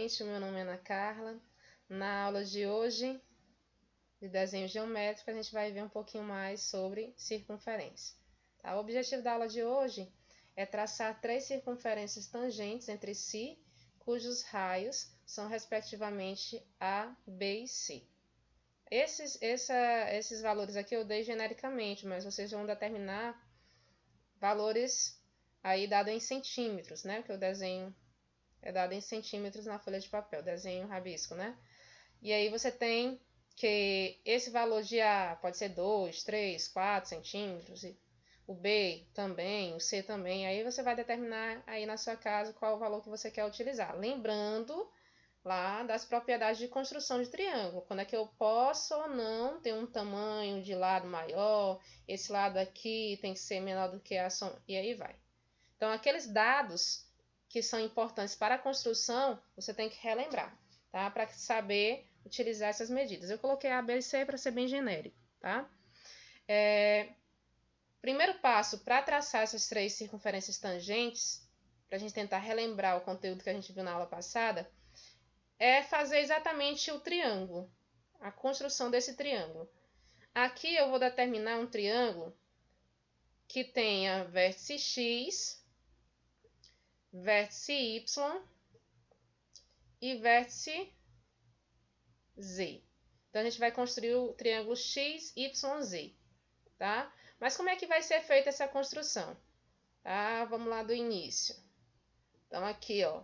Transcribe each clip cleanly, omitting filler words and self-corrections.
gente, meu nome é Ana Carla. Na aula de hoje, de desenho geométrico, a gente vai ver um pouquinho mais sobre circunferência. Tá? O objetivo da aula de hoje é traçar 3 circunferências tangentes entre si, cujos raios são respectivamente A, B e C. Esses valores aqui eu dei genericamente, mas vocês vão determinar valores aí dado em centímetros, né? Porque o desenho é dado em centímetros na folha de papel, desenho rabisco, né? E aí você tem que esse valor de A pode ser 2, 3, 4 centímetros, o B também, o C também. Aí você vai determinar aí na sua casa qual o valor que você quer utilizar. Lembrando lá das propriedades de construção de triângulo. Quando é que eu posso ou não ter um tamanho de lado maior, esse lado aqui tem que ser menor do que a sombra, e aí vai. Então, aqueles dados que são importantes para a construção, você tem que relembrar, tá? Para saber utilizar essas medidas. Eu coloquei A, B e C para ser bem genérico, tá? Primeiro passo para traçar essas 3 circunferências tangentes, para a gente tentar relembrar o conteúdo que a gente viu na aula passada, é fazer exatamente o triângulo, a construção desse triângulo. Aqui eu vou determinar um triângulo que tenha vértice X, vértice Y e vértice Z. Então, a gente vai construir o triângulo X, Y, Z, tá? Mas como é que vai ser feita essa construção? Tá? Vamos lá do início. Então, aqui, ó.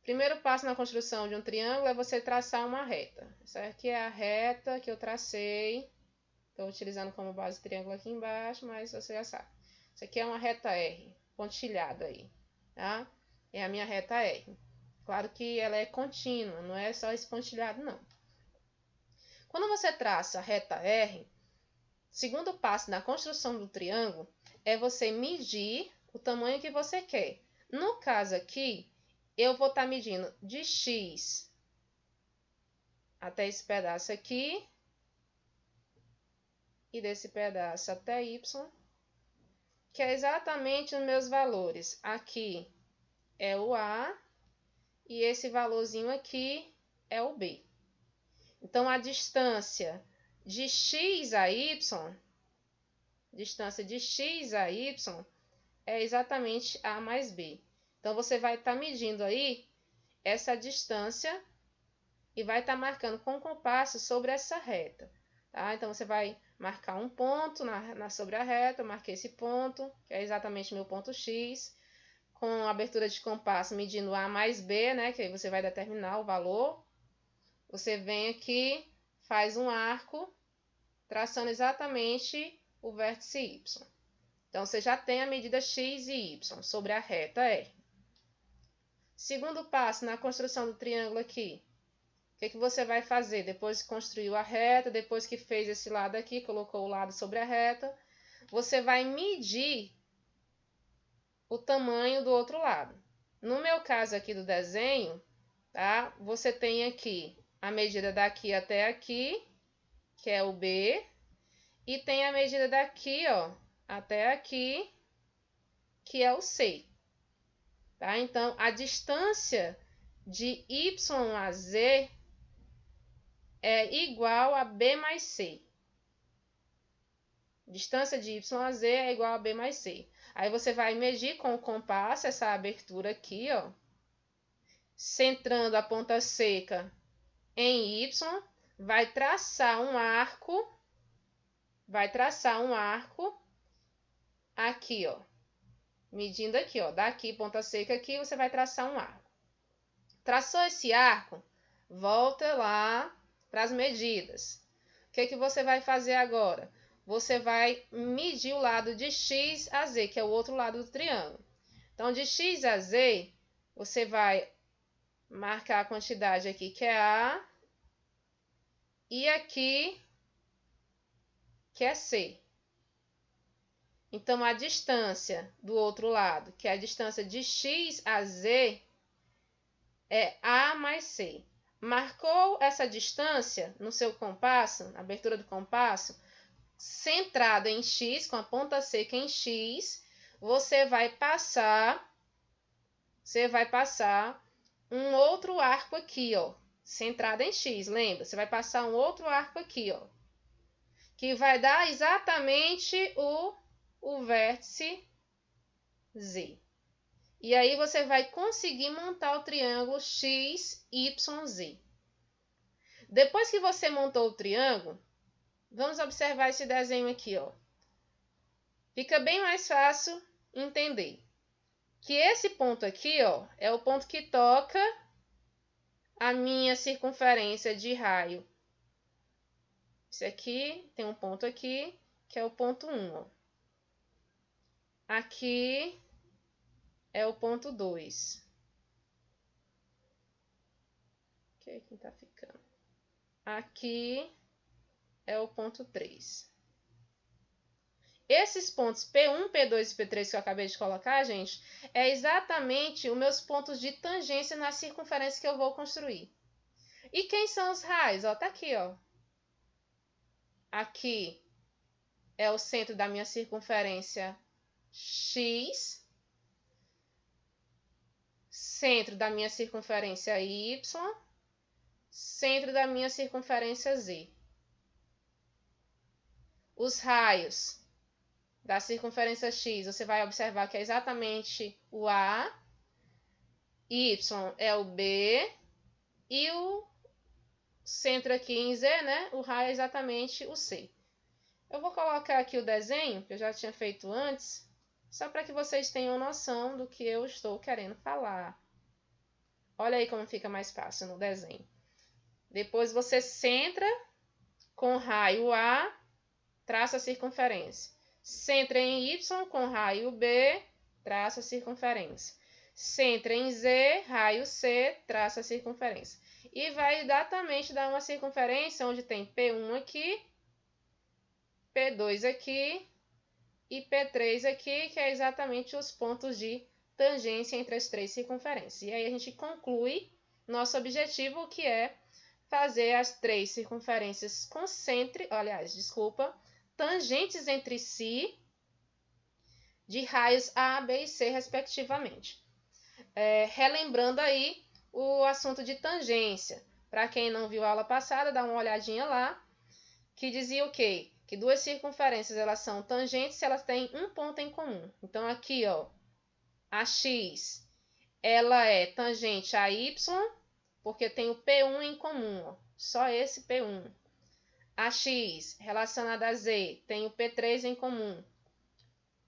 Primeiro passo na construção de um triângulo é você traçar uma reta. Essa aqui é a reta que eu tracei. Estou utilizando como base o triângulo aqui embaixo, mas você já sabe. Isso aqui é uma reta R, pontilhada aí, tá? É a minha reta R. Claro que ela é contínua, não é só esse pontilhado, não. Quando você traça a reta R, segundo passo na construção do triângulo é você medir o tamanho que você quer. No caso aqui, eu vou estar medindo de X até esse pedaço aqui e desse pedaço até Y, que é exatamente os meus valores. Aqui é o A e esse valorzinho aqui é o B. Então, a distância de X a Y, é exatamente A mais B. Então, você vai estar medindo aí essa distância e vai estar marcando com compasso sobre essa reta. Tá? Então, você vai marcar um ponto sobre a reta, eu marquei esse ponto, que é exatamente meu ponto X, com abertura de compasso medindo A mais B, né, que aí você vai determinar o valor. Você vem aqui, faz um arco, traçando exatamente o vértice Y. Então, você já tem a medida X e Y sobre a reta R. Segundo passo na construção do triângulo aqui. O que você vai fazer? Depois que construiu a reta, depois que fez esse lado aqui, colocou o lado sobre a reta, você vai medir o tamanho do outro lado. No meu caso aqui do desenho, tá? Você tem aqui a medida daqui até aqui, que é o B, e tem a medida daqui, ó, até aqui, que é o C. Tá? Então, a distância de Y a Z é igual a B mais C. Distância de Y a Z é igual a B mais C. Aí você vai medir com o compasso essa abertura aqui, ó, centrando a ponta seca em Y, vai traçar um arco aqui, ó, medindo aqui, ó, daqui, ponta seca aqui, você vai traçar um arco. Traçou esse arco, volta lá para as medidas. O que você vai fazer agora? Você vai medir o lado de X a Z, que é o outro lado do triângulo. Então, de X a Z, você vai marcar a quantidade aqui, que é A, e aqui, que é C. Então, a distância do outro lado, que é a distância de X a Z, é A mais C. Marcou essa distância no seu compasso, na abertura do compasso, centrado em X, com a ponta seca em X, você vai passar um outro arco aqui, ó, centrado em X. Lembra? Você vai passar um outro arco aqui, ó, que vai dar exatamente o vértice Z. E aí você vai conseguir montar o triângulo XYZ. Depois que você montou o triângulo, vamos observar esse desenho aqui, ó. Fica bem mais fácil entender que esse ponto aqui, ó, é o ponto que toca a minha circunferência de raio. Esse aqui tem um ponto aqui, que é o ponto 1, ó. Aqui é o ponto 2. Ok, quem tá ficando? Aqui é o ponto 3. Esses pontos P1, P2 e P3 que eu acabei de colocar, gente, é exatamente os meus pontos de tangência na circunferência que eu vou construir. E quem são os raios? Ó, tá aqui, ó. Aqui é o centro da minha circunferência X, centro da minha circunferência Y, centro da minha circunferência Z. Os raios da circunferência X, você vai observar que é exatamente o A, Y é o B, e o centro aqui em Z, né? O raio é exatamente o C. Eu vou colocar aqui o desenho, que eu já tinha feito antes, só para que vocês tenham noção do que eu estou querendo falar. Olha aí como fica mais fácil no desenho. Depois você centra com raio A, traça a circunferência. Centra em Y com raio B, traça a circunferência. Centra em Z, raio C, traça a circunferência. E vai exatamente dar uma circunferência onde tem P1 aqui, P2 aqui e P3 aqui, que é exatamente os pontos de tangência entre as três circunferências. E aí a gente conclui nosso objetivo, que é fazer as três circunferências tangentes entre si, de raios A, B e C, respectivamente. Relembrando aí o assunto de tangência. Para quem não viu a aula passada, dá uma olhadinha lá, que dizia o quê? Que duas circunferências elas são tangentes se elas têm um ponto em comum. Então aqui, ó, a X, ela é tangente a Y, porque tem o P1 em comum, ó, só esse P1. A X relacionada a Z tem o P3 em comum.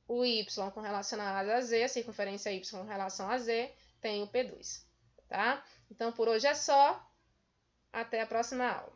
O Y com relacionado a Z, a circunferência Y com relação a Z, tem o P2, tá? Então, por hoje é só. Até a próxima aula.